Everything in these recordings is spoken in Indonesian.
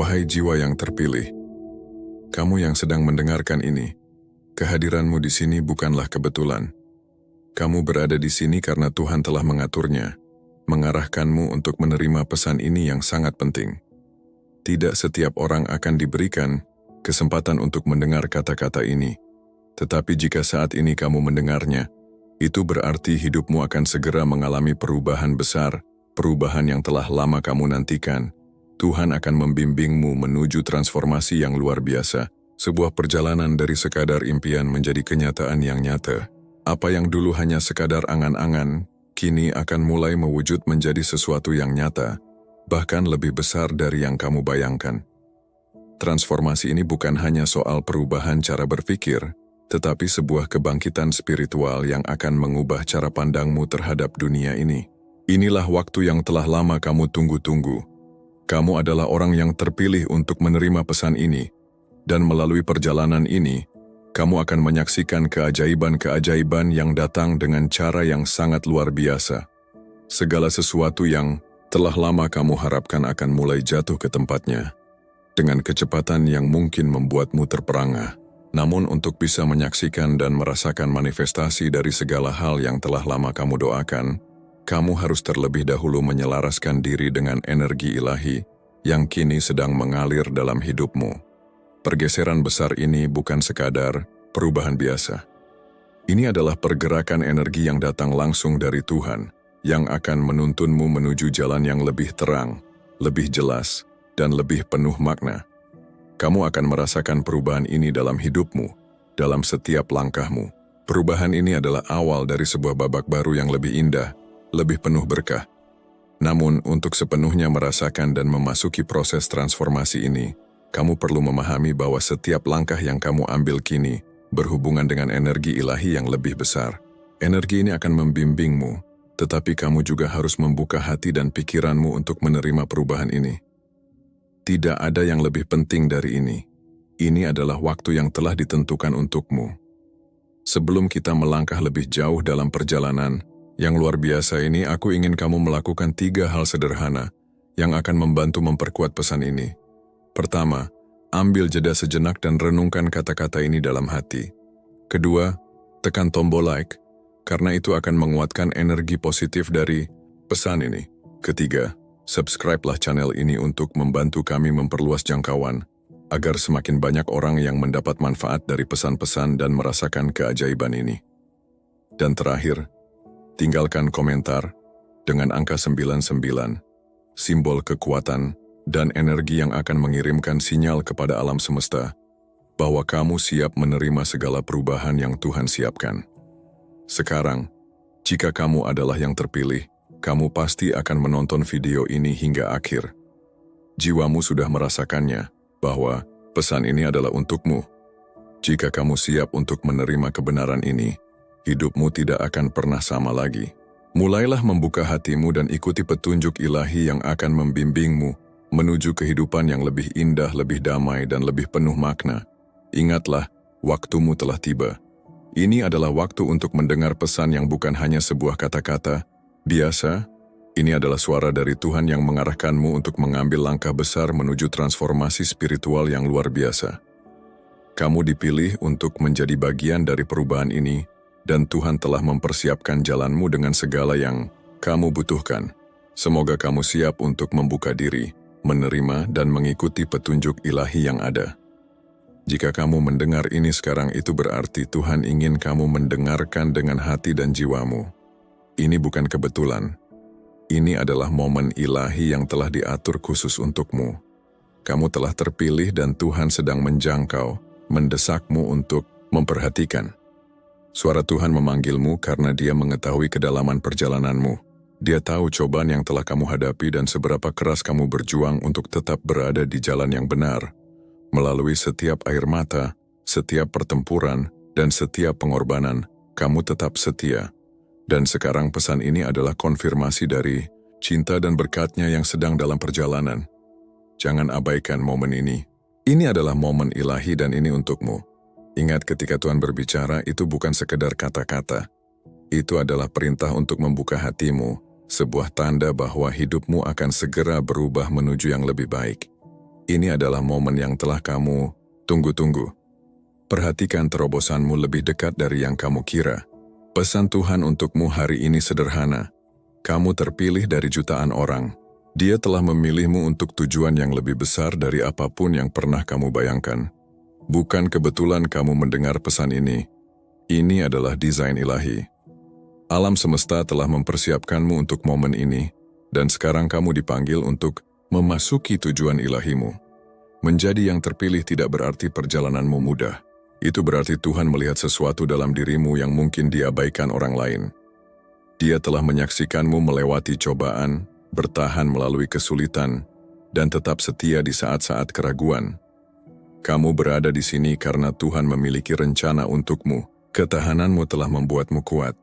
Wahai jiwa yang terpilih, kamu yang sedang mendengarkan ini, kehadiranmu di sini bukanlah kebetulan. Kamu berada di sini karena Tuhan telah mengaturnya, mengarahkanmu untuk menerima pesan ini yang sangat penting. Tidak setiap orang akan diberikan kesempatan untuk mendengar kata-kata ini, tetapi jika saat ini kamu mendengarnya, itu berarti hidupmu akan segera mengalami perubahan besar, perubahan yang telah lama kamu nantikan. Tuhan akan membimbingmu menuju transformasi yang luar biasa, sebuah perjalanan dari sekadar impian menjadi kenyataan yang nyata. Apa yang dulu hanya sekadar angan-angan, kini akan mulai mewujud menjadi sesuatu yang nyata, bahkan lebih besar dari yang kamu bayangkan. Transformasi ini bukan hanya soal perubahan cara berpikir, tetapi sebuah kebangkitan spiritual yang akan mengubah cara pandangmu terhadap dunia ini. Inilah waktu yang telah lama kamu tunggu-tunggu. Kamu adalah orang yang terpilih untuk menerima pesan ini, dan melalui perjalanan ini, kamu akan menyaksikan keajaiban-keajaiban yang datang dengan cara yang sangat luar biasa. Segala sesuatu yang telah lama kamu harapkan akan mulai jatuh ke tempatnya, dengan kecepatan yang mungkin membuatmu terperangah. Namun untuk bisa menyaksikan dan merasakan manifestasi dari segala hal yang telah lama kamu doakan, kamu harus terlebih dahulu menyelaraskan diri dengan energi ilahi yang kini sedang mengalir dalam hidupmu. Pergeseran besar ini bukan sekadar perubahan biasa. Ini adalah pergerakan energi yang datang langsung dari Tuhan, yang akan menuntunmu menuju jalan yang lebih terang, lebih jelas, dan lebih penuh makna. Kamu akan merasakan perubahan ini dalam hidupmu, dalam setiap langkahmu. Perubahan ini adalah awal dari sebuah babak baru yang lebih indah, lebih penuh berkah. Namun, untuk sepenuhnya merasakan dan memasuki proses transformasi ini, kamu perlu memahami bahwa setiap langkah yang kamu ambil kini berhubungan dengan energi ilahi yang lebih besar. Energi ini akan membimbingmu, tetapi kamu juga harus membuka hati dan pikiranmu untuk menerima perubahan ini. Tidak ada yang lebih penting dari ini. Ini adalah waktu yang telah ditentukan untukmu. Sebelum kita melangkah lebih jauh dalam perjalanan yang luar biasa ini, aku ingin kamu melakukan 3 hal sederhana yang akan membantu memperkuat pesan ini. Pertama, ambil jeda sejenak dan renungkan kata-kata ini dalam hati. Kedua, tekan tombol like, karena itu akan menguatkan energi positif dari pesan ini. Ketiga, subscribe-lah channel ini untuk membantu kami memperluas jangkauan, agar semakin banyak orang yang mendapat manfaat dari pesan-pesan dan merasakan keajaiban ini. Dan terakhir, tinggalkan komentar dengan angka 99, simbol kekuatan dan energi yang akan mengirimkan sinyal kepada alam semesta bahwa kamu siap menerima segala perubahan yang Tuhan siapkan. Sekarang, jika kamu adalah yang terpilih, kamu pasti akan menonton video ini hingga akhir. Jiwamu sudah merasakannya bahwa pesan ini adalah untukmu. Jika kamu siap untuk menerima kebenaran ini, hidupmu tidak akan pernah sama lagi. Mulailah membuka hatimu dan ikuti petunjuk ilahi yang akan membimbingmu menuju kehidupan yang lebih indah, lebih damai, dan lebih penuh makna. Ingatlah, waktumu telah tiba. Ini adalah waktu untuk mendengar pesan yang bukan hanya sebuah kata-kata biasa. Ini adalah suara dari Tuhan yang mengarahkanmu untuk mengambil langkah besar menuju transformasi spiritual yang luar biasa. Kamu dipilih untuk menjadi bagian dari perubahan ini, dan Tuhan telah mempersiapkan jalanmu dengan segala yang kamu butuhkan. Semoga kamu siap untuk membuka diri, menerima dan mengikuti petunjuk ilahi yang ada. Jika kamu mendengar ini sekarang, itu berarti Tuhan ingin kamu mendengarkan dengan hati dan jiwamu. Ini bukan kebetulan. Ini adalah momen ilahi yang telah diatur khusus untukmu. Kamu telah terpilih dan Tuhan sedang menjangkau, mendesakmu untuk memperhatikan. Suara Tuhan memanggilmu karena Dia mengetahui kedalaman perjalananmu. Dia tahu cobaan yang telah kamu hadapi dan seberapa keras kamu berjuang untuk tetap berada di jalan yang benar. Melalui setiap air mata, setiap pertempuran, dan setiap pengorbanan, kamu tetap setia. Dan sekarang pesan ini adalah konfirmasi dari cinta dan berkat-Nya yang sedang dalam perjalanan. Jangan abaikan momen ini. Ini adalah momen ilahi dan ini untukmu. Ingat, ketika Tuhan berbicara, itu bukan sekedar kata-kata. Itu adalah perintah untuk membuka hatimu, sebuah tanda bahwa hidupmu akan segera berubah menuju yang lebih baik. Ini adalah momen yang telah kamu tunggu-tunggu. Perhatikan terobosanmu lebih dekat dari yang kamu kira. Pesan Tuhan untukmu hari ini sederhana. Kamu terpilih dari jutaan orang. Dia telah memilihmu untuk tujuan yang lebih besar dari apapun yang pernah kamu bayangkan. Bukan kebetulan kamu mendengar pesan ini. Ini adalah desain ilahi. Alam semesta telah mempersiapkanmu untuk momen ini, dan sekarang kamu dipanggil untuk memasuki tujuan ilahimu. Menjadi yang terpilih tidak berarti perjalananmu mudah. Itu berarti Tuhan melihat sesuatu dalam dirimu yang mungkin diabaikan orang lain. Dia telah menyaksikanmu melewati cobaan, bertahan melalui kesulitan, dan tetap setia di saat-saat keraguan. Kamu berada di sini karena Tuhan memiliki rencana untukmu. Ketahananmu telah membuatmu kuat.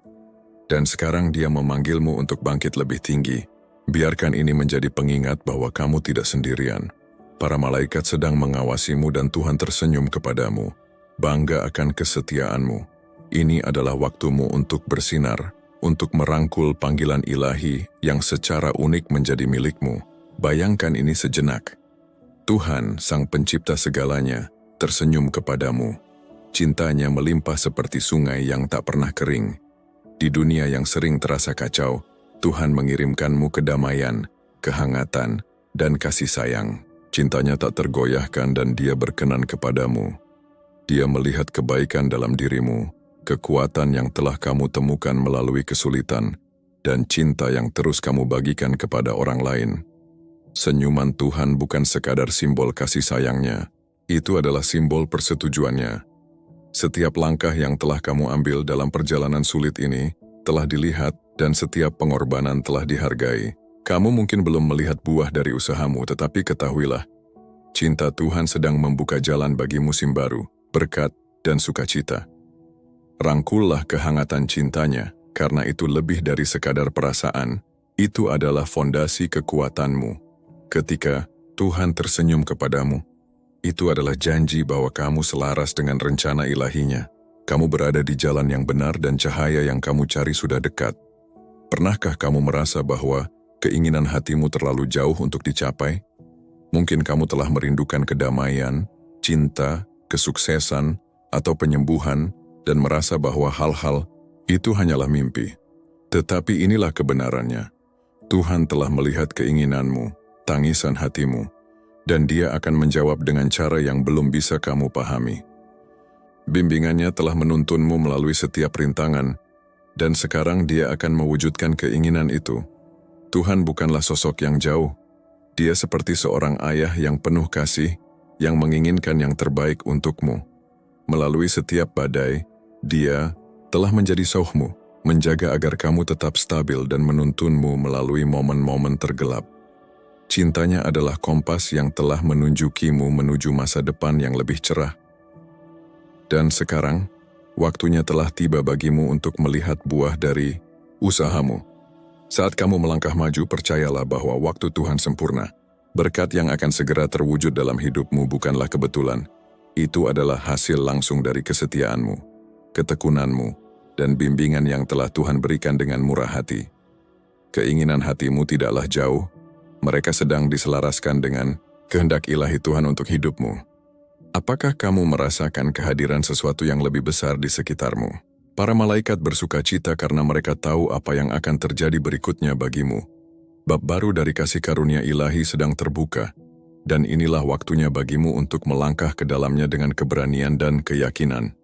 Dan sekarang Dia memanggilmu untuk bangkit lebih tinggi. Biarkan ini menjadi pengingat bahwa kamu tidak sendirian. Para malaikat sedang mengawasimu dan Tuhan tersenyum kepadamu. Bangga akan kesetiaanmu. Ini adalah waktumu untuk bersinar, untuk merangkul panggilan ilahi yang secara unik menjadi milikmu. Bayangkan ini sejenak. Tuhan, Sang Pencipta segalanya, tersenyum kepadamu. Cintanya melimpah seperti sungai yang tak pernah kering. Di dunia yang sering terasa kacau, Tuhan mengirimkanmu kedamaian, kehangatan, dan kasih sayang. Cintanya tak tergoyahkan dan Dia berkenan kepadamu. Dia melihat kebaikan dalam dirimu, kekuatan yang telah kamu temukan melalui kesulitan, dan cinta yang terus kamu bagikan kepada orang lain. Senyuman Tuhan bukan sekadar simbol kasih sayangnya, itu adalah simbol persetujuannya. Setiap langkah yang telah kamu ambil dalam perjalanan sulit ini telah dilihat dan setiap pengorbanan telah dihargai. Kamu mungkin belum melihat buah dari usahamu, tetapi ketahuilah, cinta Tuhan sedang membuka jalan bagi musim baru, berkat, dan sukacita. Rangkullah kehangatan cintanya, karena itu lebih dari sekadar perasaan. Itu adalah fondasi kekuatanmu. Ketika Tuhan tersenyum kepadamu, itu adalah janji bahwa kamu selaras dengan rencana ilahinya. Kamu berada di jalan yang benar dan cahaya yang kamu cari sudah dekat. Pernahkah kamu merasa bahwa keinginan hatimu terlalu jauh untuk dicapai? Mungkin kamu telah merindukan kedamaian, cinta, kesuksesan, atau penyembuhan, dan merasa bahwa hal-hal itu hanyalah mimpi. Tetapi inilah kebenarannya. Tuhan telah melihat keinginanmu, tangisan hatimu, dan Dia akan menjawab dengan cara yang belum bisa kamu pahami. Bimbingannya telah menuntunmu melalui setiap rintangan, dan sekarang Dia akan mewujudkan keinginan itu. Tuhan bukanlah sosok yang jauh. Dia seperti seorang ayah yang penuh kasih, yang menginginkan yang terbaik untukmu. Melalui setiap badai, Dia telah menjadi sauhmu, menjaga agar kamu tetap stabil dan menuntunmu melalui momen-momen tergelap. Cintanya adalah kompas yang telah menunjukimu menuju masa depan yang lebih cerah. Dan sekarang, waktunya telah tiba bagimu untuk melihat buah dari usahamu. Saat kamu melangkah maju, percayalah bahwa waktu Tuhan sempurna. Berkat yang akan segera terwujud dalam hidupmu bukanlah kebetulan. Itu adalah hasil langsung dari kesetiaanmu, ketekunanmu, dan bimbingan yang telah Tuhan berikan dengan murah hati. Keinginan hatimu tidaklah jauh, mereka sedang diselaraskan dengan kehendak ilahi Tuhan untuk hidupmu. Apakah kamu merasakan kehadiran sesuatu yang lebih besar di sekitarmu? Para malaikat bersukacita karena mereka tahu apa yang akan terjadi berikutnya bagimu. Bab baru dari kasih karunia ilahi sedang terbuka, dan inilah waktunya bagimu untuk melangkah ke dalamnya dengan keberanian dan keyakinan.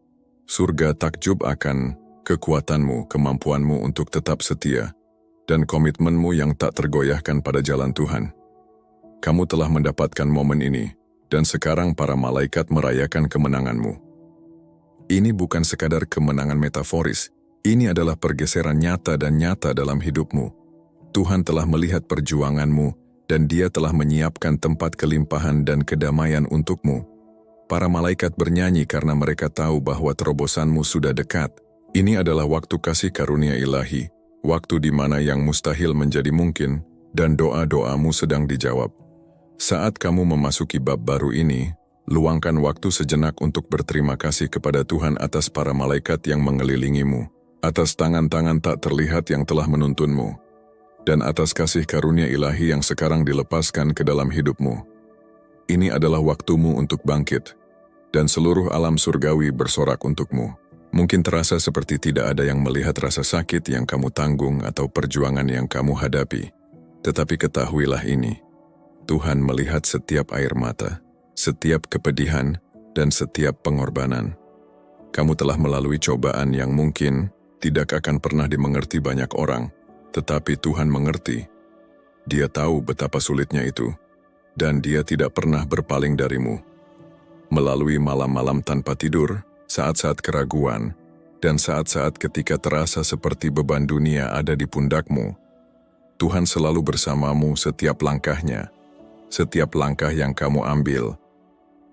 Surga takjub akan kekuatanmu, kemampuanmu untuk tetap setia, dan komitmenmu yang tak tergoyahkan pada jalan Tuhan. Kamu telah mendapatkan momen ini, dan sekarang para malaikat merayakan kemenanganmu. Ini bukan sekadar kemenangan metaforis, ini adalah pergeseran nyata dan nyata dalam hidupmu. Tuhan telah melihat perjuanganmu, dan Dia telah menyiapkan tempat kelimpahan dan kedamaian untukmu. Para malaikat bernyanyi karena mereka tahu bahwa terobosanmu sudah dekat. Ini adalah waktu kasih karunia ilahi, waktu di mana yang mustahil menjadi mungkin, dan doa-doamu sedang dijawab. Saat kamu memasuki bab baru ini, luangkan waktu sejenak untuk berterima kasih kepada Tuhan atas para malaikat yang mengelilingimu, atas tangan-tangan tak terlihat yang telah menuntunmu, dan atas kasih karunia ilahi yang sekarang dilepaskan ke dalam hidupmu. Ini adalah waktumu untuk bangkit, dan seluruh alam surgawi bersorak untukmu. Mungkin terasa seperti tidak ada yang melihat rasa sakit yang kamu tanggung atau perjuangan yang kamu hadapi. Tetapi ketahuilah ini, Tuhan melihat setiap air mata, setiap kepedihan, dan setiap pengorbanan. Kamu telah melalui cobaan yang mungkin tidak akan pernah dimengerti banyak orang, tetapi Tuhan mengerti. Dia tahu betapa sulitnya itu, dan Dia tidak pernah berpaling darimu. Melalui malam-malam tanpa tidur, saat-saat keraguan, dan saat-saat ketika terasa seperti beban dunia ada di pundakmu, Tuhan selalu bersamamu setiap langkahnya, setiap langkah yang kamu ambil.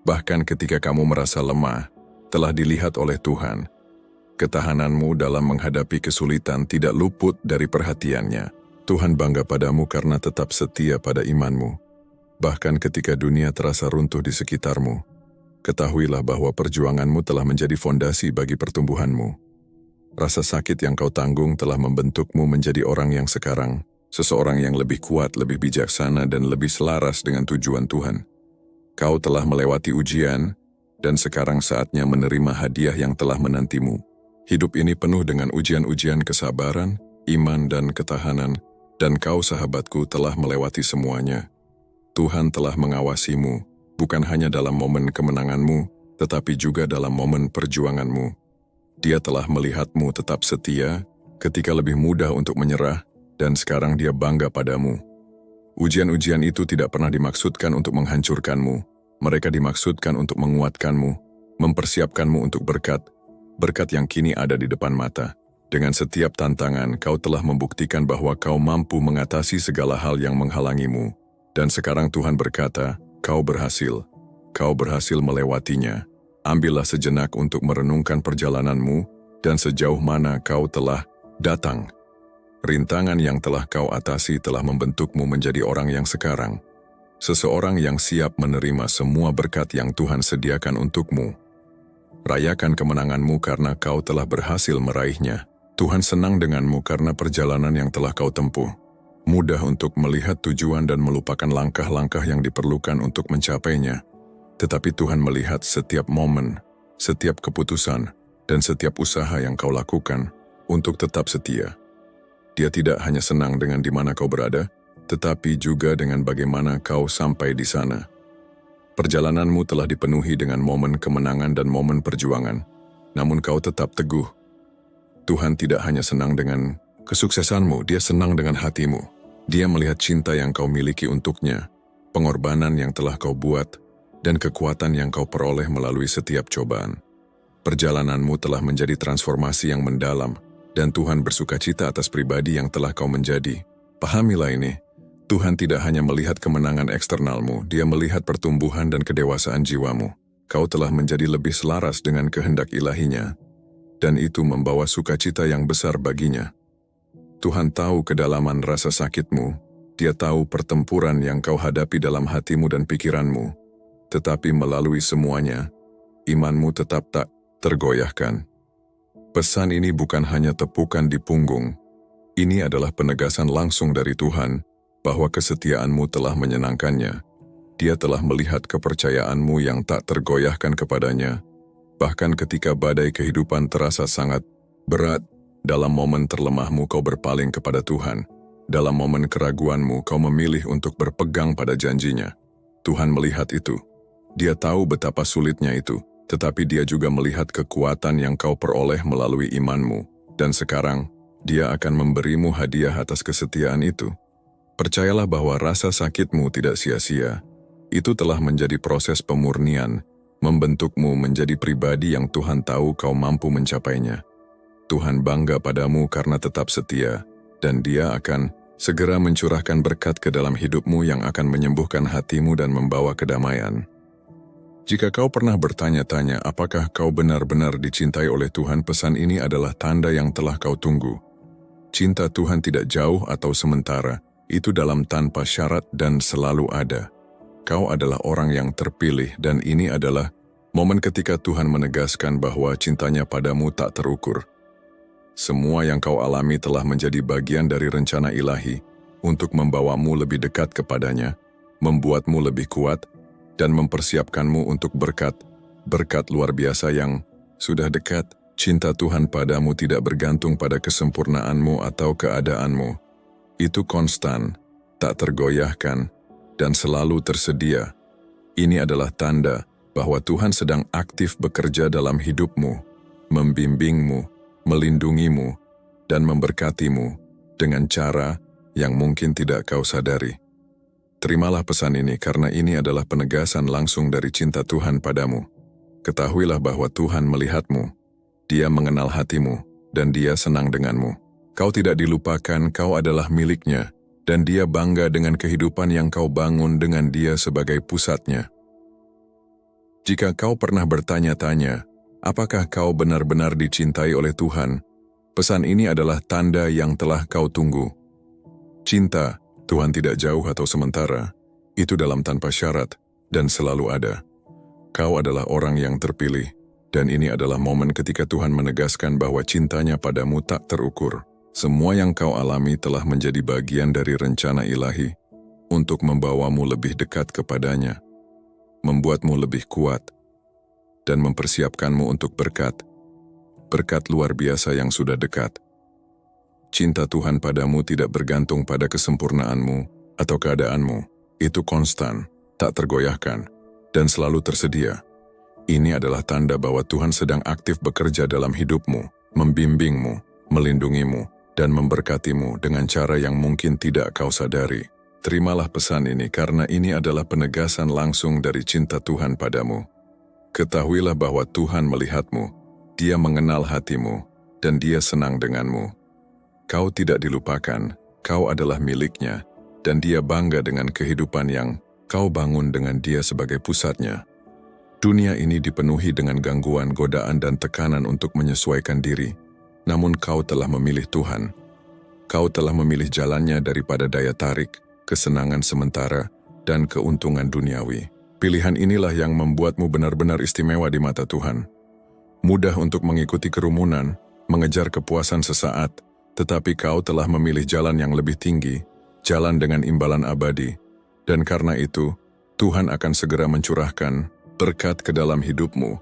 Bahkan ketika kamu merasa lemah, telah dilihat oleh Tuhan. Ketahananmu dalam menghadapi kesulitan tidak luput dari perhatiannya. Tuhan bangga padamu karena tetap setia pada imanmu. Bahkan ketika dunia terasa runtuh di sekitarmu, ketahuilah bahwa perjuanganmu telah menjadi fondasi bagi pertumbuhanmu. Rasa sakit yang kau tanggung telah membentukmu menjadi orang yang sekarang, seseorang yang lebih kuat, lebih bijaksana, dan lebih selaras dengan tujuan Tuhan. Kau telah melewati ujian, dan sekarang saatnya menerima hadiah yang telah menantimu. Hidup ini penuh dengan ujian-ujian kesabaran, iman, dan ketahanan, dan kau, sahabatku, telah melewati semuanya. Tuhan telah mengawasimu, bukan hanya dalam momen kemenanganmu, tetapi juga dalam momen perjuanganmu. Dia telah melihatmu tetap setia ketika lebih mudah untuk menyerah, dan sekarang Dia bangga padamu. Ujian-ujian itu tidak pernah dimaksudkan untuk menghancurkanmu. Mereka dimaksudkan untuk menguatkanmu, mempersiapkanmu untuk berkat yang kini ada di depan mata. Dengan setiap tantangan, kau telah membuktikan bahwa kau mampu mengatasi segala hal yang menghalangimu. Dan sekarang Tuhan berkata, kau berhasil melewatinya. Ambillah sejenak untuk merenungkan perjalananmu dan sejauh mana kau telah datang. Rintangan yang telah kau atasi telah membentukmu menjadi orang yang sekarang. Seseorang yang siap menerima semua berkat yang Tuhan sediakan untukmu. Rayakan kemenanganmu karena kau telah berhasil meraihnya. Tuhan senang denganmu karena perjalanan yang telah kau tempuh. Mudah untuk melihat tujuan dan melupakan langkah-langkah yang diperlukan untuk mencapainya. Tetapi Tuhan melihat setiap momen, setiap keputusan, dan setiap usaha yang kau lakukan untuk tetap setia. Dia tidak hanya senang dengan di mana kau berada, tetapi juga dengan bagaimana kau sampai di sana. Perjalananmu telah dipenuhi dengan momen kemenangan dan momen perjuangan, namun kau tetap teguh. Tuhan tidak hanya senang dengan kesuksesanmu, Dia senang dengan hatimu. Dia melihat cinta yang kau miliki untuknya, pengorbanan yang telah kau buat, dan kekuatan yang kau peroleh melalui setiap cobaan. Perjalananmu telah menjadi transformasi yang mendalam, dan Tuhan bersukacita atas pribadi yang telah kau menjadi. Pahamilah ini, Tuhan tidak hanya melihat kemenangan eksternalmu, Dia melihat pertumbuhan dan kedewasaan jiwamu. Kau telah menjadi lebih selaras dengan kehendak ilahinya, dan itu membawa sukacita yang besar baginya. Tuhan tahu kedalaman rasa sakitmu, Dia tahu pertempuran yang kau hadapi dalam hatimu dan pikiranmu, tetapi melalui semuanya, imanmu tetap tak tergoyahkan. Pesan ini bukan hanya tepukan di punggung, ini adalah penegasan langsung dari Tuhan, bahwa kesetiaanmu telah menyenangkannya. Dia telah melihat kepercayaanmu yang tak tergoyahkan kepadanya, bahkan ketika badai kehidupan terasa sangat berat. Dalam momen terlemahmu kau berpaling kepada Tuhan. Dalam momen keraguanmu kau memilih untuk berpegang pada janjinya. Tuhan melihat itu. Dia tahu betapa sulitnya itu, tetapi Dia juga melihat kekuatan yang kau peroleh melalui imanmu. Dan sekarang, Dia akan memberimu hadiah atas kesetiaan itu. Percayalah bahwa rasa sakitmu tidak sia-sia. Itu telah menjadi proses pemurnian, membentukmu menjadi pribadi yang Tuhan tahu kau mampu mencapainya. Tuhan bangga padamu karena tetap setia, dan Dia akan segera mencurahkan berkat ke dalam hidupmu yang akan menyembuhkan hatimu dan membawa kedamaian. Jika kau pernah bertanya-tanya apakah kau benar-benar dicintai oleh Tuhan, pesan ini adalah tanda yang telah kau tunggu. Cinta Tuhan tidak jauh atau sementara, itu dalam tanpa syarat dan selalu ada. Kau adalah orang yang terpilih, dan ini adalah momen ketika Tuhan menegaskan bahwa cintanya padamu tak terukur. Semua yang kau alami telah menjadi bagian dari rencana ilahi untuk membawamu lebih dekat kepadanya, membuatmu lebih kuat, dan mempersiapkanmu untuk berkat luar biasa yang sudah dekat. Cinta Tuhan padamu tidak bergantung pada kesempurnaanmu atau keadaanmu. Itu konstan, tak tergoyahkan, dan selalu tersedia. Ini adalah tanda bahwa Tuhan sedang aktif bekerja dalam hidupmu, membimbingmu, melindungimu, dan memberkatimu dengan cara yang mungkin tidak kau sadari. Terimalah pesan ini karena ini adalah penegasan langsung dari cinta Tuhan padamu. Ketahuilah bahwa Tuhan melihatmu, Dia mengenal hatimu, dan Dia senang denganmu. Kau tidak dilupakan, kau adalah miliknya, dan Dia bangga dengan kehidupan yang kau bangun dengan Dia sebagai pusatnya. Jika kau pernah bertanya-tanya, apakah kau benar-benar dicintai oleh Tuhan? Pesan ini adalah tanda yang telah kau tunggu. Cinta, Tuhan tidak jauh atau sementara, itu dalam tanpa syarat dan selalu ada. Kau adalah orang yang terpilih, dan ini adalah momen ketika Tuhan menegaskan bahwa cintanya padamu tak terukur. Semua yang kau alami telah menjadi bagian dari rencana ilahi untuk membawamu lebih dekat kepadanya, membuatmu lebih kuat, dan mempersiapkanmu untuk berkat luar biasa yang sudah dekat. Cinta Tuhan padamu tidak bergantung pada kesempurnaanmu atau keadaanmu. Itu konstan, tak tergoyahkan, dan selalu tersedia. Ini adalah tanda bahwa Tuhan sedang aktif bekerja dalam hidupmu, membimbingmu, melindungimu, dan memberkatimu dengan cara yang mungkin tidak kau sadari. Terimalah pesan ini karena ini adalah penegasan langsung dari cinta Tuhan padamu. Ketahuilah bahwa Tuhan melihatmu, Dia mengenal hatimu, dan Dia senang denganmu. Kau tidak dilupakan, kau adalah miliknya, dan Dia bangga dengan kehidupan yang kau bangun dengan Dia sebagai pusatnya. Dunia ini dipenuhi dengan gangguan, godaan, dan tekanan untuk menyesuaikan diri. Namun kau telah memilih Tuhan. Kau telah memilih jalannya daripada daya tarik, kesenangan sementara, dan keuntungan duniawi. Pilihan inilah yang membuatmu benar-benar istimewa di mata Tuhan. Mudah untuk mengikuti kerumunan, mengejar kepuasan sesaat, tetapi kau telah memilih jalan yang lebih tinggi, jalan dengan imbalan abadi. Dan karena itu, Tuhan akan segera mencurahkan berkat ke dalam hidupmu,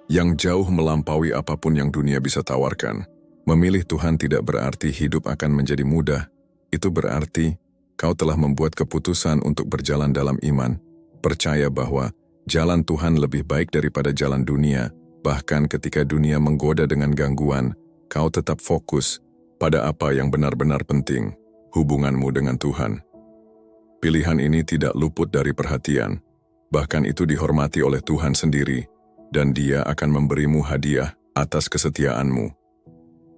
yang jauh melampaui apapun yang dunia bisa tawarkan. Memilih Tuhan tidak berarti hidup akan menjadi mudah. Itu berarti kau telah membuat keputusan untuk berjalan dalam iman, percaya bahwa jalan Tuhan lebih baik daripada jalan dunia. Bahkan ketika dunia menggoda dengan gangguan, kau tetap fokus pada apa yang benar-benar penting, hubunganmu dengan Tuhan. Pilihan ini tidak luput dari perhatian. Bahkan itu dihormati oleh Tuhan sendiri, dan Dia akan memberimu hadiah atas kesetiaanmu.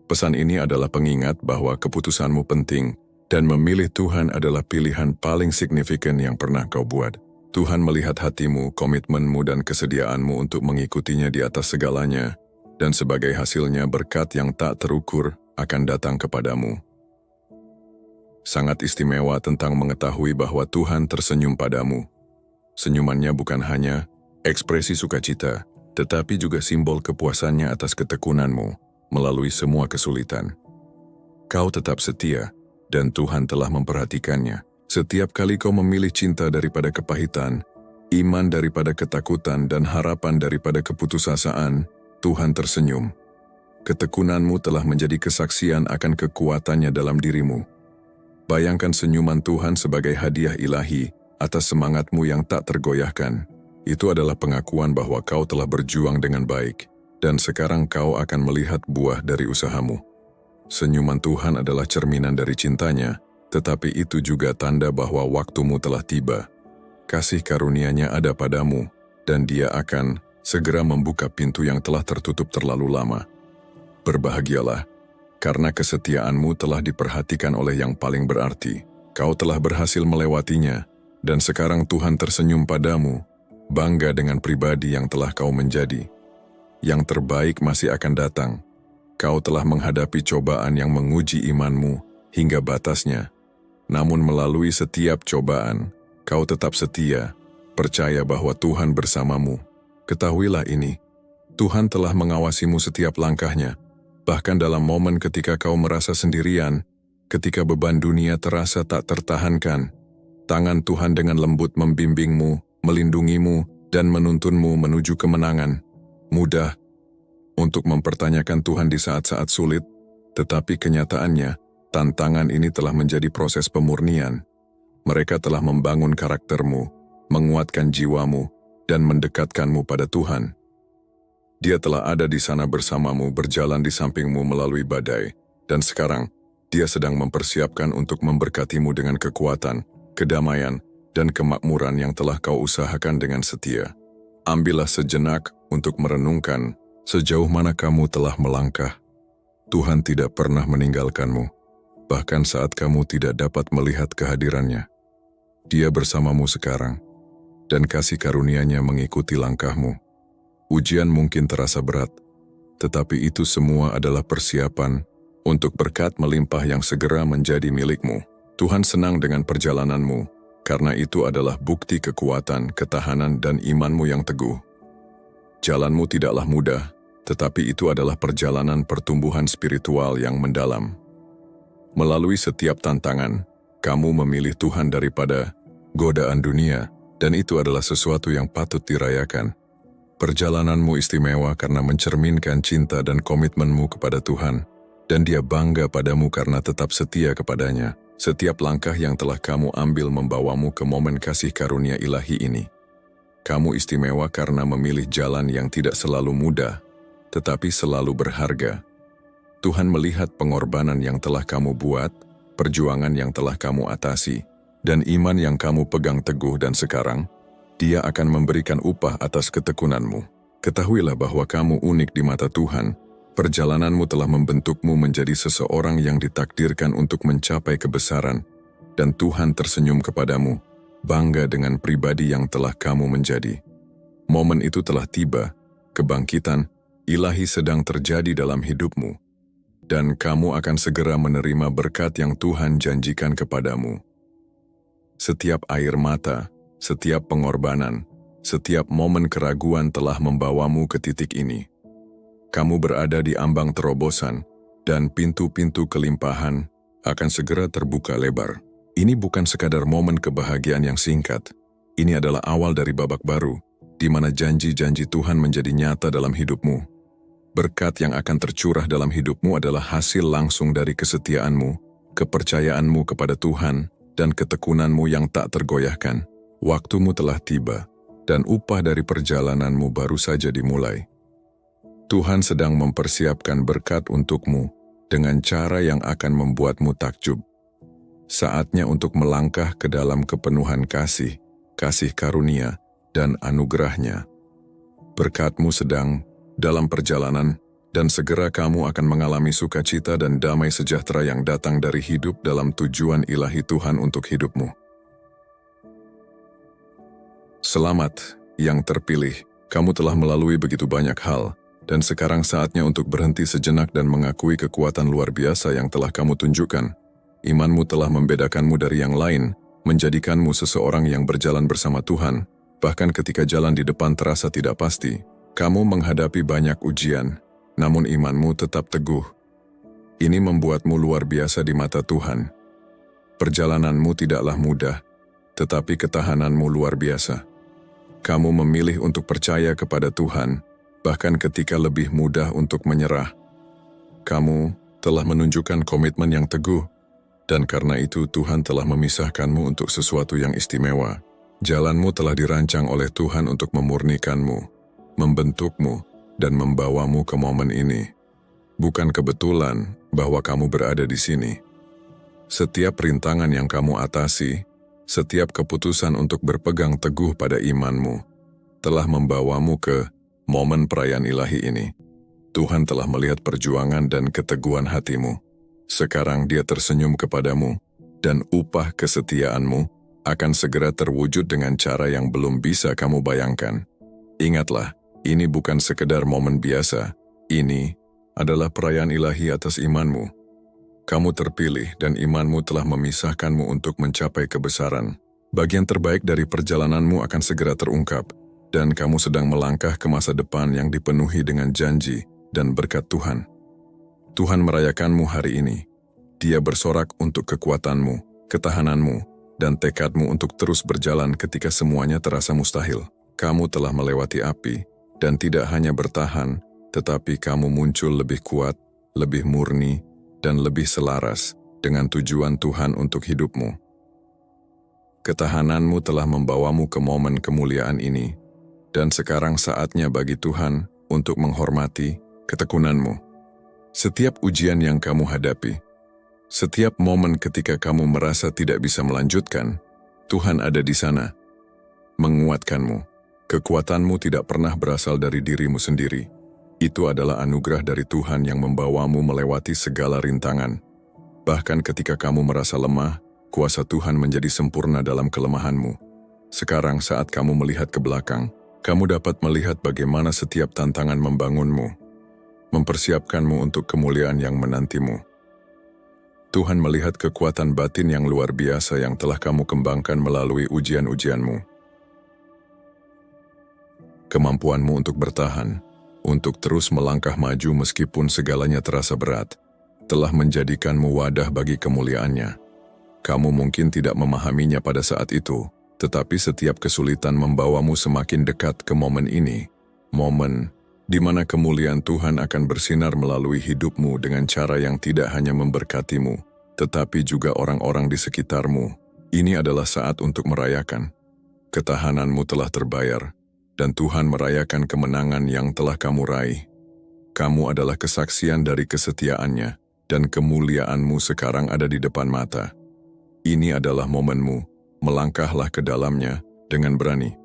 Pesan ini adalah pengingat bahwa keputusanmu penting, dan memilih Tuhan adalah pilihan paling signifikan yang pernah kau buat. Tuhan melihat hatimu, komitmenmu, dan kesediaanmu untuk mengikutinya di atas segalanya, dan sebagai hasilnya berkat yang tak terukur akan datang kepadamu. Sangat istimewa tentang mengetahui bahwa Tuhan tersenyum padamu. Senyumannya bukan hanya ekspresi sukacita, tetapi juga simbol kepuasannya atas ketekunanmu melalui semua kesulitan. Kau tetap setia, dan Tuhan telah memperhatikannya. Setiap kali kau memilih cinta daripada kepahitan, iman daripada ketakutan, dan harapan daripada keputusasaan, Tuhan tersenyum. Ketekunanmu telah menjadi kesaksian akan kekuatannya dalam dirimu. Bayangkan senyuman Tuhan sebagai hadiah ilahi atas semangatmu yang tak tergoyahkan. Itu adalah pengakuan bahwa kau telah berjuang dengan baik, dan sekarang kau akan melihat buah dari usahamu. Senyuman Tuhan adalah cerminan dari cintanya, tetapi itu juga tanda bahwa waktumu telah tiba. Kasih karunia-Nya ada padamu, dan Dia akan segera membuka pintu yang telah tertutup terlalu lama. Berbahagialah, karena kesetiaanmu telah diperhatikan oleh yang paling berarti. Kau telah berhasil melewatinya, dan sekarang Tuhan tersenyum padamu, bangga dengan pribadi yang telah kau menjadi. Yang terbaik masih akan datang. Kau telah menghadapi cobaan yang menguji imanmu hingga batasnya. Namun melalui setiap cobaan, kau tetap setia, percaya bahwa Tuhan bersamamu. Ketahuilah ini, Tuhan telah mengawasimu setiap langkahnya, bahkan dalam momen ketika kau merasa sendirian, ketika beban dunia terasa tak tertahankan. Tangan Tuhan dengan lembut membimbingmu melindungimu, dan menuntunmu menuju kemenangan. Mudah untuk mempertanyakan Tuhan di saat-saat sulit, tetapi kenyataannya, tantangan ini telah menjadi proses pemurnian. Mereka telah membangun karaktermu, menguatkan jiwamu, dan mendekatkanmu pada Tuhan. Dia telah ada di sana bersamamu, berjalan di sampingmu melalui badai, dan sekarang Dia sedang mempersiapkan untuk memberkatimu dengan kekuatan, kedamaian, dan kemakmuran yang telah kau usahakan dengan setia. Ambillah sejenak untuk merenungkan sejauh mana kamu telah melangkah. Tuhan tidak pernah meninggalkanmu, bahkan saat kamu tidak dapat melihat kehadirannya. Dia bersamamu sekarang, dan kasih karunia-Nya mengikuti langkahmu. Ujian mungkin terasa berat, tetapi itu semua adalah persiapan untuk berkat melimpah yang segera menjadi milikmu. Tuhan senang dengan perjalananmu, karena itu adalah bukti kekuatan, ketahanan, dan imanmu yang teguh. Jalanmu tidaklah mudah, tetapi itu adalah perjalanan pertumbuhan spiritual yang mendalam. Melalui setiap tantangan, kamu memilih Tuhan daripada godaan dunia, dan itu adalah sesuatu yang patut dirayakan. Perjalananmu istimewa karena mencerminkan cinta dan komitmenmu kepada Tuhan, dan Dia bangga padamu karena tetap setia kepadanya. Setiap langkah yang telah kamu ambil membawamu ke momen kasih karunia ilahi ini. Kamu istimewa karena memilih jalan yang tidak selalu mudah, tetapi selalu berharga. Tuhan melihat pengorbanan yang telah kamu buat, perjuangan yang telah kamu atasi, dan iman yang kamu pegang teguh, dan sekarang Dia akan memberikan upah atas ketekunanmu. Ketahuilah bahwa kamu unik di mata Tuhan. Perjalananmu telah membentukmu menjadi seseorang yang ditakdirkan untuk mencapai kebesaran, dan Tuhan tersenyum kepadamu, bangga dengan pribadi yang telah kamu menjadi. Momen itu telah tiba, kebangkitan ilahi sedang terjadi dalam hidupmu, dan kamu akan segera menerima berkat yang Tuhan janjikan kepadamu. Setiap air mata, setiap pengorbanan, setiap momen keraguan telah membawamu ke titik ini. Kamu berada di ambang terobosan, dan pintu-pintu kelimpahan akan segera terbuka lebar. Ini bukan sekadar momen kebahagiaan yang singkat. Ini adalah awal dari babak baru, di mana janji-janji Tuhan menjadi nyata dalam hidupmu. Berkat yang akan tercurah dalam hidupmu adalah hasil langsung dari kesetiaanmu, kepercayaanmu kepada Tuhan, dan ketekunanmu yang tak tergoyahkan. Waktumu telah tiba, dan upah dari perjalananmu baru saja dimulai. Tuhan sedang mempersiapkan berkat untukmu dengan cara yang akan membuatmu takjub. Saatnya untuk melangkah ke dalam kepenuhan kasih, kasih karunia, dan anugerah-Nya. Berkatmu sedang dalam perjalanan, dan segera kamu akan mengalami sukacita dan damai sejahtera yang datang dari hidup dalam tujuan ilahi Tuhan untuk hidupmu. Selamat, yang terpilih. Kamu telah melalui begitu banyak hal, dan sekarang saatnya untuk berhenti sejenak dan mengakui kekuatan luar biasa yang telah kamu tunjukkan. Imanmu telah membedakanmu dari yang lain, menjadikanmu seseorang yang berjalan bersama Tuhan, bahkan ketika jalan di depan terasa tidak pasti. Kamu menghadapi banyak ujian, namun imanmu tetap teguh. Ini membuatmu luar biasa di mata Tuhan. Perjalananmu tidaklah mudah, tetapi ketahananmu luar biasa. Kamu memilih untuk percaya kepada Tuhan, bahkan ketika lebih mudah untuk menyerah. Kamu telah menunjukkan komitmen yang teguh, dan karena itu Tuhan telah memisahkanmu untuk sesuatu yang istimewa. Jalanmu telah dirancang oleh Tuhan untuk memurnikanmu, membentukmu, dan membawamu ke momen ini. Bukan kebetulan bahwa kamu berada di sini. Setiap rintangan yang kamu atasi, setiap keputusan untuk berpegang teguh pada imanmu, telah membawamu ke momen perayaan ilahi ini. Tuhan telah melihat perjuangan dan keteguhan hatimu. Sekarang Dia tersenyum kepadamu, dan upah kesetiaanmu akan segera terwujud dengan cara yang belum bisa kamu bayangkan. Ingatlah, ini bukan sekedar momen biasa. Ini adalah perayaan ilahi atas imanmu. Kamu terpilih dan imanmu telah memisahkanmu untuk mencapai kebesaran. Bagian terbaik dari perjalananmu akan segera terungkap, dan kamu sedang melangkah ke masa depan yang dipenuhi dengan janji dan berkat Tuhan. Tuhan merayakanmu hari ini. Dia bersorak untuk kekuatanmu, ketahananmu, dan tekadmu untuk terus berjalan ketika semuanya terasa mustahil. Kamu telah melewati api, dan tidak hanya bertahan, tetapi kamu muncul lebih kuat, lebih murni, dan lebih selaras dengan tujuan Tuhan untuk hidupmu. Ketahananmu telah membawamu ke momen kemuliaan ini, dan sekarang saatnya bagi Tuhan untuk menghormati ketekunanmu. Setiap ujian yang kamu hadapi, setiap momen ketika kamu merasa tidak bisa melanjutkan, Tuhan ada di sana, menguatkanmu. Kekuatanmu tidak pernah berasal dari dirimu sendiri. Itu adalah anugerah dari Tuhan yang membawamu melewati segala rintangan. Bahkan ketika kamu merasa lemah, kuasa Tuhan menjadi sempurna dalam kelemahanmu. Sekarang saat kamu melihat ke belakang, kamu dapat melihat bagaimana setiap tantangan membangunmu, mempersiapkanmu untuk kemuliaan yang menantimu. Tuhan melihat kekuatan batin yang luar biasa yang telah kamu kembangkan melalui ujian-ujianmu. Kemampuanmu untuk bertahan, untuk terus melangkah maju meskipun segalanya terasa berat, telah menjadikanmu wadah bagi kemuliaannya. Kamu mungkin tidak memahaminya pada saat itu, tetapi setiap kesulitan membawamu semakin dekat ke momen ini. Momen di mana kemuliaan Tuhan akan bersinar melalui hidupmu dengan cara yang tidak hanya memberkatimu, tetapi juga orang-orang di sekitarmu. Ini adalah saat untuk merayakan. Ketahananmu telah terbayar, dan Tuhan merayakan kemenangan yang telah kamu raih. Kamu adalah kesaksian dari kesetiaannya, dan kemuliaanmu sekarang ada di depan mata. Ini adalah momenmu, melangkahlah ke dalamnya dengan berani.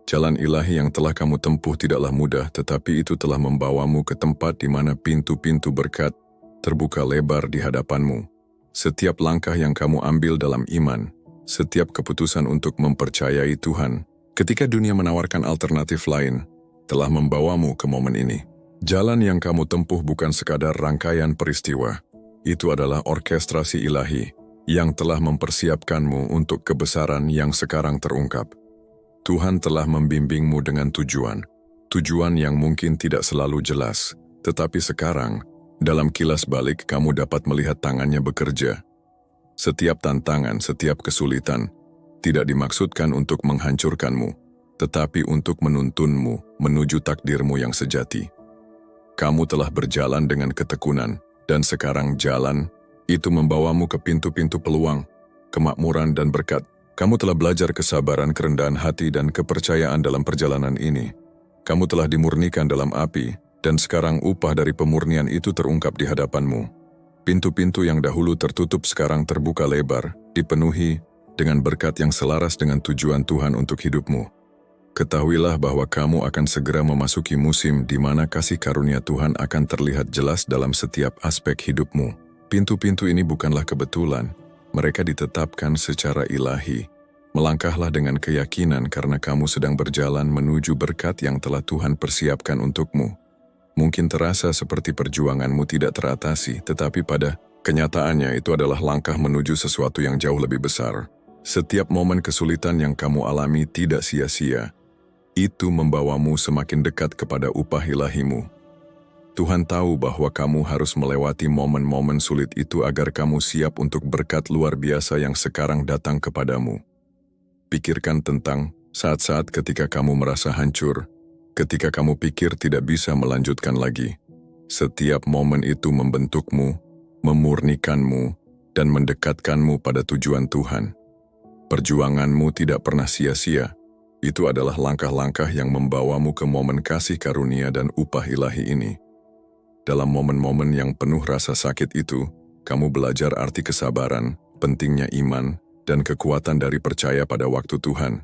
Jalan ilahi yang telah kamu tempuh tidaklah mudah, tetapi itu telah membawamu ke tempat di mana pintu-pintu berkat terbuka lebar di hadapanmu. Setiap langkah yang kamu ambil dalam iman, setiap keputusan untuk mempercayai Tuhan, ketika dunia menawarkan alternatif lain, telah membawamu ke momen ini. Jalan yang kamu tempuh bukan sekadar rangkaian peristiwa. Itu adalah orkestrasi ilahi yang telah mempersiapkanmu untuk kebesaran yang sekarang terungkap. Tuhan telah membimbingmu dengan tujuan yang mungkin tidak selalu jelas, tetapi sekarang, dalam kilas balik kamu dapat melihat tangannya bekerja. Setiap tantangan, setiap kesulitan, tidak dimaksudkan untuk menghancurkanmu, tetapi untuk menuntunmu menuju takdirmu yang sejati. Kamu telah berjalan dengan ketekunan, dan sekarang jalan itu membawamu ke pintu-pintu peluang, kemakmuran dan berkat. Kamu telah belajar kesabaran, kerendahan hati, dan kepercayaan dalam perjalanan ini. Kamu telah dimurnikan dalam api, dan sekarang upah dari pemurnian itu terungkap di hadapanmu. Pintu-pintu yang dahulu tertutup sekarang terbuka lebar, dipenuhi dengan berkat yang selaras dengan tujuan Tuhan untuk hidupmu. Ketahuilah bahwa kamu akan segera memasuki musim di mana kasih karunia Tuhan akan terlihat jelas dalam setiap aspek hidupmu. Pintu-pintu ini bukanlah kebetulan, mereka ditetapkan secara ilahi. Melangkahlah dengan keyakinan karena kamu sedang berjalan menuju berkat yang telah Tuhan persiapkan untukmu. Mungkin terasa seperti perjuanganmu tidak teratasi, tetapi pada kenyataannya itu adalah langkah menuju sesuatu yang jauh lebih besar. Setiap momen kesulitan yang kamu alami tidak sia-sia. Itu membawamu semakin dekat kepada upah ilahimu. Tuhan tahu bahwa kamu harus melewati momen-momen sulit itu agar kamu siap untuk berkat luar biasa yang sekarang datang kepadamu. Pikirkan tentang saat-saat ketika kamu merasa hancur, ketika kamu pikir tidak bisa melanjutkan lagi. Setiap momen itu membentukmu, memurnikanmu, dan mendekatkanmu pada tujuan Tuhan. Perjuanganmu tidak pernah sia-sia. Itu adalah langkah-langkah yang membawamu ke momen kasih karunia dan upah ilahi ini. Dalam momen-momen yang penuh rasa sakit itu, kamu belajar arti kesabaran, pentingnya iman, dan kekuatan dari percaya pada waktu Tuhan.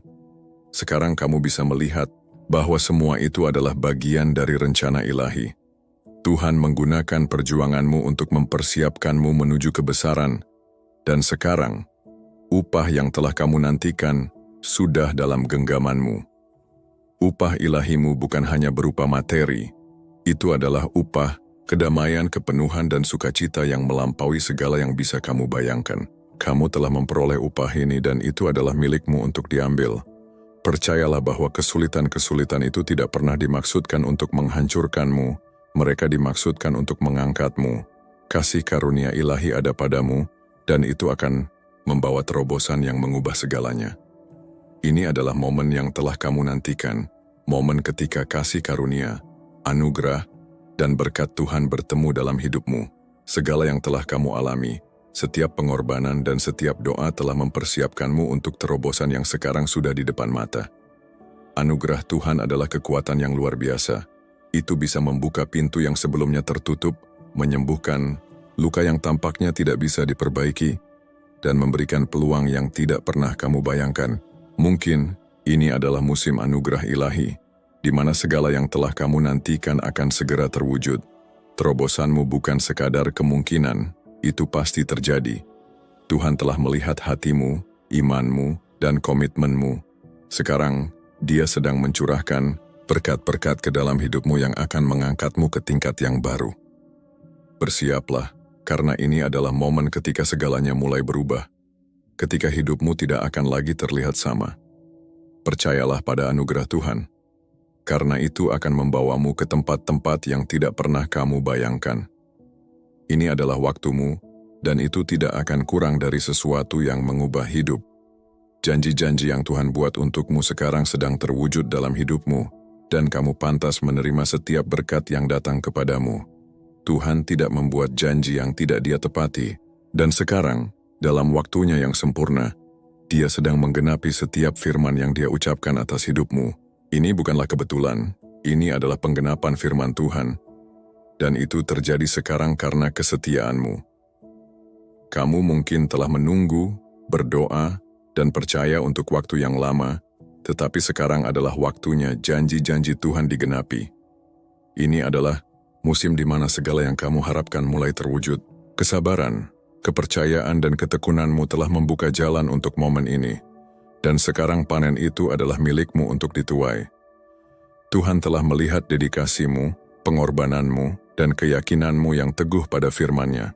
Sekarang kamu bisa melihat bahwa semua itu adalah bagian dari rencana ilahi. Tuhan menggunakan perjuanganmu untuk mempersiapkanmu menuju kebesaran, dan sekarang, upah yang telah kamu nantikan sudah dalam genggamanmu. Upah ilahimu bukan hanya berupa materi, itu adalah upah kedamaian, kepenuhan, dan sukacita yang melampaui segala yang bisa kamu bayangkan. Kamu telah memperoleh upah ini dan itu adalah milikmu untuk diambil. Percayalah bahwa kesulitan-kesulitan itu tidak pernah dimaksudkan untuk menghancurkanmu, mereka dimaksudkan untuk mengangkatmu. Kasih karunia ilahi ada padamu, dan itu akan membawa terobosan yang mengubah segalanya. Ini adalah momen yang telah kamu nantikan, momen ketika kasih karunia, anugerah, dan berkat Tuhan bertemu dalam hidupmu. Segala yang telah kamu alami, setiap pengorbanan dan setiap doa telah mempersiapkanmu untuk terobosan yang sekarang sudah di depan mata. Anugerah Tuhan adalah kekuatan yang luar biasa. Itu bisa membuka pintu yang sebelumnya tertutup, menyembuhkan luka yang tampaknya tidak bisa diperbaiki, dan memberikan peluang yang tidak pernah kamu bayangkan. Mungkin ini adalah musim anugerah ilahi, di mana segala yang telah kamu nantikan akan segera terwujud. Terobosanmu bukan sekadar kemungkinan, itu pasti terjadi. Tuhan telah melihat hatimu, imanmu, dan komitmenmu. Sekarang, Dia sedang mencurahkan berkat-berkat ke dalam hidupmu yang akan mengangkatmu ke tingkat yang baru. Bersiaplah, karena ini adalah momen ketika segalanya mulai berubah. Ketika hidupmu tidak akan lagi terlihat sama. Percayalah pada anugerah Tuhan, karena itu akan membawamu ke tempat-tempat yang tidak pernah kamu bayangkan. Ini adalah waktumu, dan itu tidak akan kurang dari sesuatu yang mengubah hidup. Janji-janji yang Tuhan buat untukmu sekarang sedang terwujud dalam hidupmu, dan kamu pantas menerima setiap berkat yang datang kepadamu. Tuhan tidak membuat janji yang tidak Dia tepati, dan sekarang, dalam waktunya yang sempurna, Dia sedang menggenapi setiap firman yang Dia ucapkan atas hidupmu. Ini bukanlah kebetulan, ini adalah penggenapan firman Tuhan. Dan itu terjadi sekarang karena kesetiaanmu. Kamu mungkin telah menunggu, berdoa, dan percaya untuk waktu yang lama, tetapi sekarang adalah waktunya janji-janji Tuhan digenapi. Ini adalah musim di mana segala yang kamu harapkan mulai terwujud. Kesabaran, kepercayaan dan ketekunanmu telah membuka jalan untuk momen ini, dan sekarang panen itu adalah milikmu untuk dituai. Tuhan telah melihat dedikasimu, pengorbananmu, dan keyakinanmu yang teguh pada firman-Nya.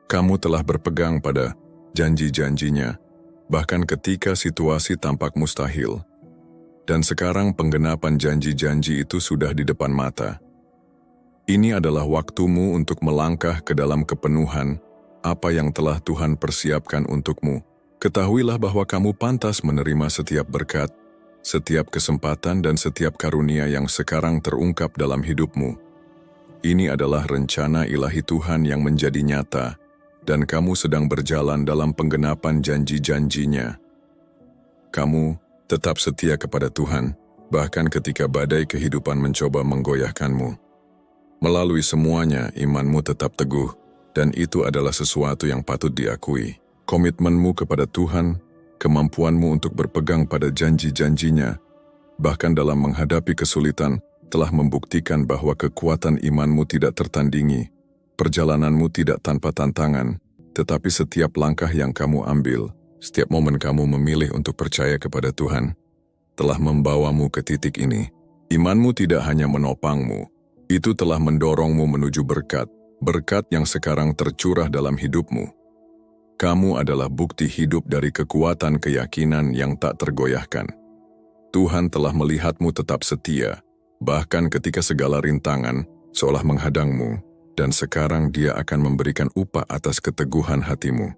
Kamu telah berpegang pada janji-janjinya, bahkan ketika situasi tampak mustahil. Dan sekarang penggenapan janji-janji itu sudah di depan mata. Ini adalah waktumu untuk melangkah ke dalam kepenuhan apa yang telah Tuhan persiapkan untukmu. Ketahuilah bahwa kamu pantas menerima setiap berkat, setiap kesempatan dan setiap karunia yang sekarang terungkap dalam hidupmu. Ini adalah rencana ilahi Tuhan yang menjadi nyata, dan kamu sedang berjalan dalam penggenapan janji-janjinya. Kamu tetap setia kepada Tuhan, bahkan ketika badai kehidupan mencoba menggoyahkanmu. Melalui semuanya, imanmu tetap teguh, dan itu adalah sesuatu yang patut diakui. Komitmenmu kepada Tuhan, kemampuanmu untuk berpegang pada janji-janjinya, bahkan dalam menghadapi kesulitan, telah membuktikan bahwa kekuatan imanmu tidak tertandingi. Perjalananmu tidak tanpa tantangan, tetapi setiap langkah yang kamu ambil, setiap momen kamu memilih untuk percaya kepada Tuhan, telah membawamu ke titik ini. Imanmu tidak hanya menopangmu, itu telah mendorongmu menuju berkat. Berkat yang sekarang tercurah dalam hidupmu. Kamu adalah bukti hidup dari kekuatan keyakinan yang tak tergoyahkan. Tuhan telah melihatmu tetap setia, bahkan ketika segala rintangan seolah menghadangmu, dan sekarang Dia akan memberikan upah atas keteguhan hatimu.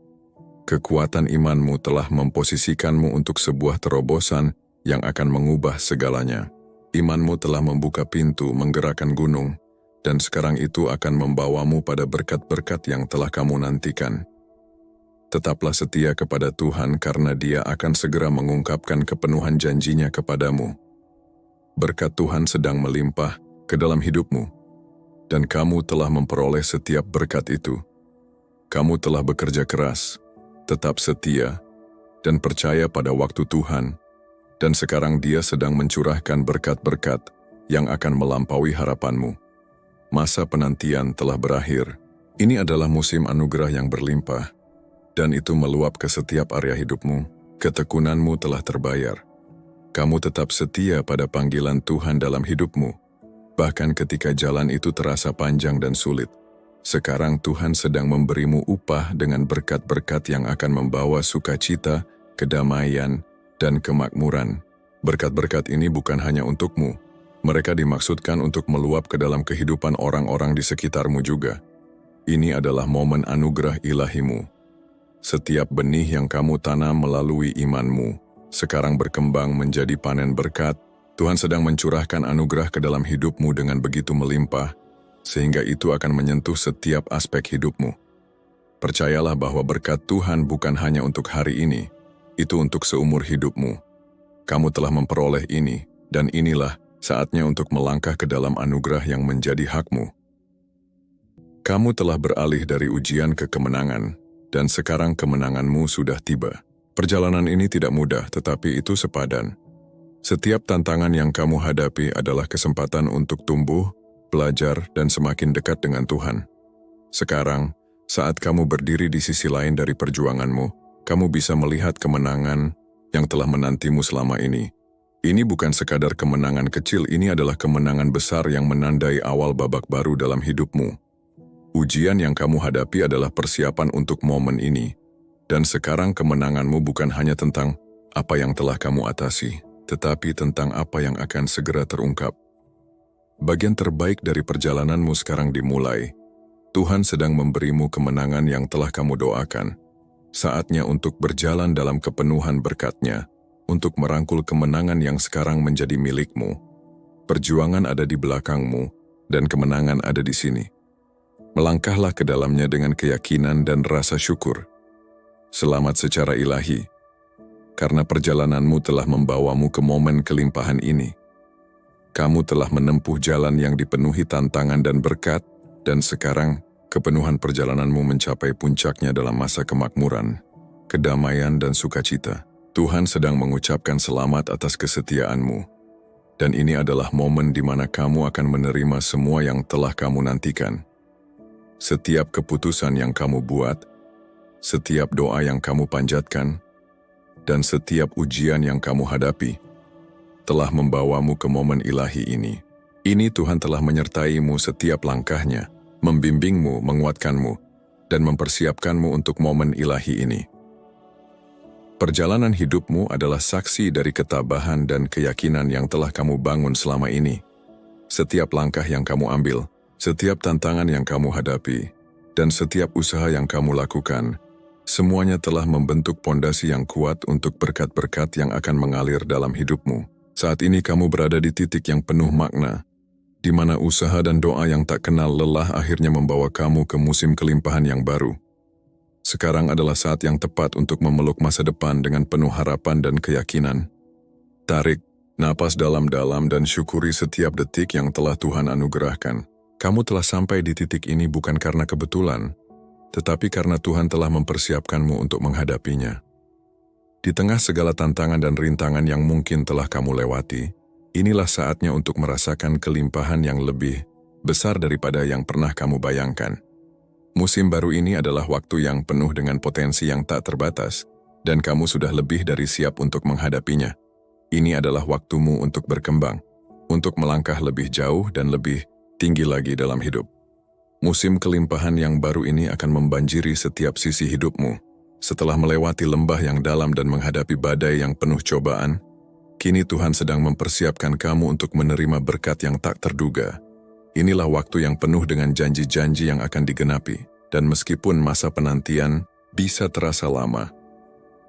Kekuatan imanmu telah memposisikanmu untuk sebuah terobosan yang akan mengubah segalanya. Imanmu telah membuka pintu, menggerakkan gunung, dan sekarang itu akan membawamu pada berkat-berkat yang telah kamu nantikan. Tetaplah setia kepada Tuhan karena Dia akan segera mengungkapkan kepenuhan janjinya kepadamu. Berkat Tuhan sedang melimpah ke dalam hidupmu, dan kamu telah memperoleh setiap berkat itu. Kamu telah bekerja keras, tetap setia, dan percaya pada waktu Tuhan, dan sekarang Dia sedang mencurahkan berkat-berkat yang akan melampaui harapanmu. Masa penantian telah berakhir. Ini adalah musim anugerah yang berlimpah, dan itu meluap ke setiap area hidupmu. Ketekunanmu telah terbayar. Kamu tetap setia pada panggilan Tuhan dalam hidupmu, bahkan ketika jalan itu terasa panjang dan sulit. Sekarang Tuhan sedang memberimu upah dengan berkat-berkat yang akan membawa sukacita, kedamaian, dan kemakmuran. Berkat-berkat ini bukan hanya untukmu. Mereka dimaksudkan untuk meluap ke dalam kehidupan orang-orang di sekitarmu juga. Ini adalah momen anugerah ilahimu. Setiap benih yang kamu tanam melalui imanmu, sekarang berkembang menjadi panen berkat. Tuhan sedang mencurahkan anugerah ke dalam hidupmu dengan begitu melimpah, sehingga itu akan menyentuh setiap aspek hidupmu. Percayalah bahwa berkat Tuhan bukan hanya untuk hari ini, itu untuk seumur hidupmu. Kamu telah memperoleh ini, dan inilah saatnya untuk melangkah ke dalam anugerah yang menjadi hakmu. Kamu telah beralih dari ujian ke kemenangan, dan sekarang kemenanganmu sudah tiba. Perjalanan ini tidak mudah, tetapi itu sepadan. Setiap tantangan yang kamu hadapi adalah kesempatan untuk tumbuh, belajar, dan semakin dekat dengan Tuhan. Sekarang, saat kamu berdiri di sisi lain dari perjuanganmu, kamu bisa melihat kemenangan yang telah menantimu selama ini. Ini bukan sekadar kemenangan kecil, ini adalah kemenangan besar yang menandai awal babak baru dalam hidupmu. Ujian yang kamu hadapi adalah persiapan untuk momen ini, dan sekarang kemenanganmu bukan hanya tentang apa yang telah kamu atasi, tetapi tentang apa yang akan segera terungkap. Bagian terbaik dari perjalananmu sekarang dimulai. Tuhan sedang memberimu kemenangan yang telah kamu doakan. Saatnya untuk berjalan dalam kepenuhan berkat-Nya, untuk merangkul kemenangan yang sekarang menjadi milikmu. Perjuangan ada di belakangmu, dan kemenangan ada di sini. Melangkahlah ke dalamnya dengan keyakinan dan rasa syukur. Selamat secara ilahi, karena perjalananmu telah membawamu ke momen kelimpahan ini. Kamu telah menempuh jalan yang dipenuhi tantangan dan berkat, dan sekarang kepenuhan perjalananmu mencapai puncaknya dalam masa kemakmuran, kedamaian dan sukacita. Tuhan sedang mengucapkan selamat atas kesetiaanmu, dan ini adalah momen di mana kamu akan menerima semua yang telah kamu nantikan. Setiap keputusan yang kamu buat, setiap doa yang kamu panjatkan, dan setiap ujian yang kamu hadapi, telah membawamu ke momen ilahi ini. Ini Tuhan telah menyertaimu setiap langkahnya, membimbingmu, menguatkanmu, dan mempersiapkanmu untuk momen ilahi ini. Perjalanan hidupmu adalah saksi dari ketabahan dan keyakinan yang telah kamu bangun selama ini. Setiap langkah yang kamu ambil, setiap tantangan yang kamu hadapi, dan setiap usaha yang kamu lakukan, semuanya telah membentuk pondasi yang kuat untuk berkat-berkat yang akan mengalir dalam hidupmu. Saat ini kamu berada di titik yang penuh makna, di mana usaha dan doa yang tak kenal lelah akhirnya membawa kamu ke musim kelimpahan yang baru. Sekarang adalah saat yang tepat untuk memeluk masa depan dengan penuh harapan dan keyakinan. Tarik napas dalam-dalam dan syukuri setiap detik yang telah Tuhan anugerahkan. Kamu telah sampai di titik ini bukan karena kebetulan, tetapi karena Tuhan telah mempersiapkanmu untuk menghadapinya. Di tengah segala tantangan dan rintangan yang mungkin telah kamu lewati, inilah saatnya untuk merasakan kelimpahan yang lebih besar daripada yang pernah kamu bayangkan. Musim baru ini adalah waktu yang penuh dengan potensi yang tak terbatas, dan kamu sudah lebih dari siap untuk menghadapinya. Ini adalah waktumu untuk berkembang, untuk melangkah lebih jauh dan lebih tinggi lagi dalam hidup. Musim kelimpahan yang baru ini akan membanjiri setiap sisi hidupmu. Setelah melewati lembah yang dalam dan menghadapi badai yang penuh cobaan, kini Tuhan sedang mempersiapkan kamu untuk menerima berkat yang tak terduga. Inilah waktu yang penuh dengan janji-janji yang akan digenapi, dan meskipun masa penantian bisa terasa lama,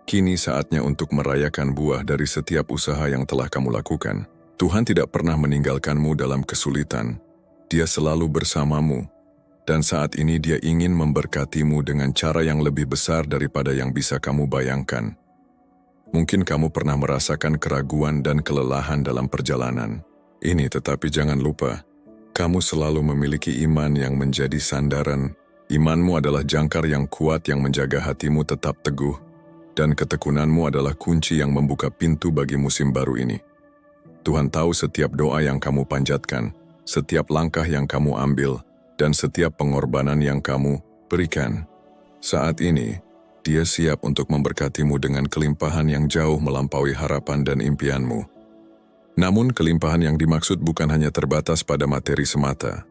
kini saatnya untuk merayakan buah dari setiap usaha yang telah kamu lakukan. Tuhan tidak pernah meninggalkanmu dalam kesulitan. Dia selalu bersamamu, dan saat ini Dia ingin memberkatimu dengan cara yang lebih besar daripada yang bisa kamu bayangkan. Mungkin kamu pernah merasakan keraguan dan kelelahan dalam perjalanan ini, tetapi jangan lupa, kamu selalu memiliki iman yang menjadi sandaran. Imanmu adalah jangkar yang kuat yang menjaga hatimu tetap teguh, dan ketekunanmu adalah kunci yang membuka pintu bagi musim baru ini. Tuhan tahu setiap doa yang kamu panjatkan, setiap langkah yang kamu ambil, dan setiap pengorbanan yang kamu berikan. Saat ini, Dia siap untuk memberkatimu dengan kelimpahan yang jauh melampaui harapan dan impianmu. Namun kelimpahan yang dimaksud bukan hanya terbatas pada materi semata.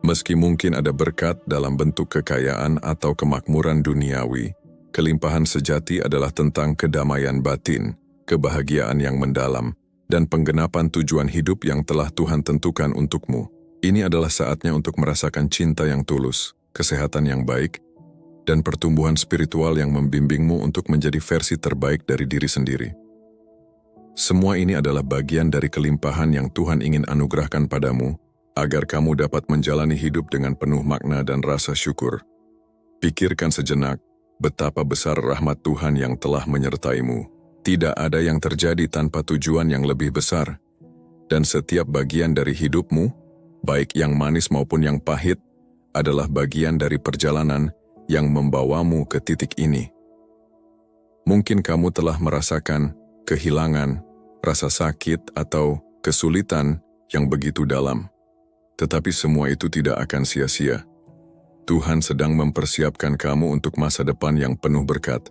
Meski mungkin ada berkat dalam bentuk kekayaan atau kemakmuran duniawi, kelimpahan sejati adalah tentang kedamaian batin, kebahagiaan yang mendalam, dan penggenapan tujuan hidup yang telah Tuhan tentukan untukmu. Ini adalah saatnya untuk merasakan cinta yang tulus, kesehatan yang baik, dan pertumbuhan spiritual yang membimbingmu untuk menjadi versi terbaik dari diri sendiri. Semua ini adalah bagian dari kelimpahan yang Tuhan ingin anugerahkan padamu, agar kamu dapat menjalani hidup dengan penuh makna dan rasa syukur. Pikirkan sejenak, betapa besar rahmat Tuhan yang telah menyertaimu. Tidak ada yang terjadi tanpa tujuan yang lebih besar, dan setiap bagian dari hidupmu, baik yang manis maupun yang pahit, adalah bagian dari perjalanan yang membawamu ke titik ini. Mungkin kamu telah merasakan kehilangan, rasa sakit, atau kesulitan yang begitu dalam. Tetapi semua itu tidak akan sia-sia. Tuhan sedang mempersiapkan kamu untuk masa depan yang penuh berkat,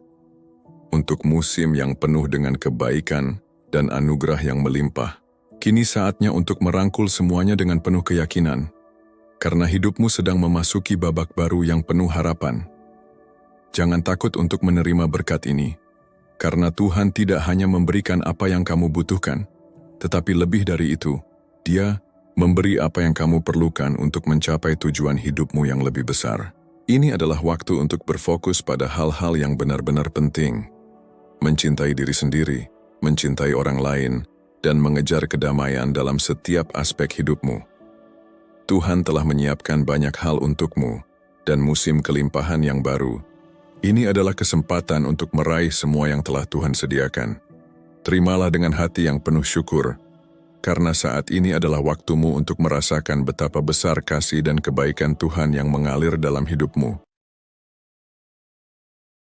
untuk musim yang penuh dengan kebaikan dan anugerah yang melimpah. Kini saatnya untuk merangkul semuanya dengan penuh keyakinan, karena hidupmu sedang memasuki babak baru yang penuh harapan. Jangan takut untuk menerima berkat ini, karena Tuhan tidak hanya memberikan apa yang kamu butuhkan, tetapi lebih dari itu, Dia memberi apa yang kamu perlukan untuk mencapai tujuan hidupmu yang lebih besar. Ini adalah waktu untuk berfokus pada hal-hal yang benar-benar penting. Mencintai diri sendiri, mencintai orang lain, dan mengejar kedamaian dalam setiap aspek hidupmu. Tuhan telah menyiapkan banyak hal untukmu, dan musim kelimpahan yang baru. Ini adalah kesempatan untuk meraih semua yang telah Tuhan sediakan. Terimalah dengan hati yang penuh syukur, karena saat ini adalah waktumu untuk merasakan betapa besar kasih dan kebaikan Tuhan yang mengalir dalam hidupmu.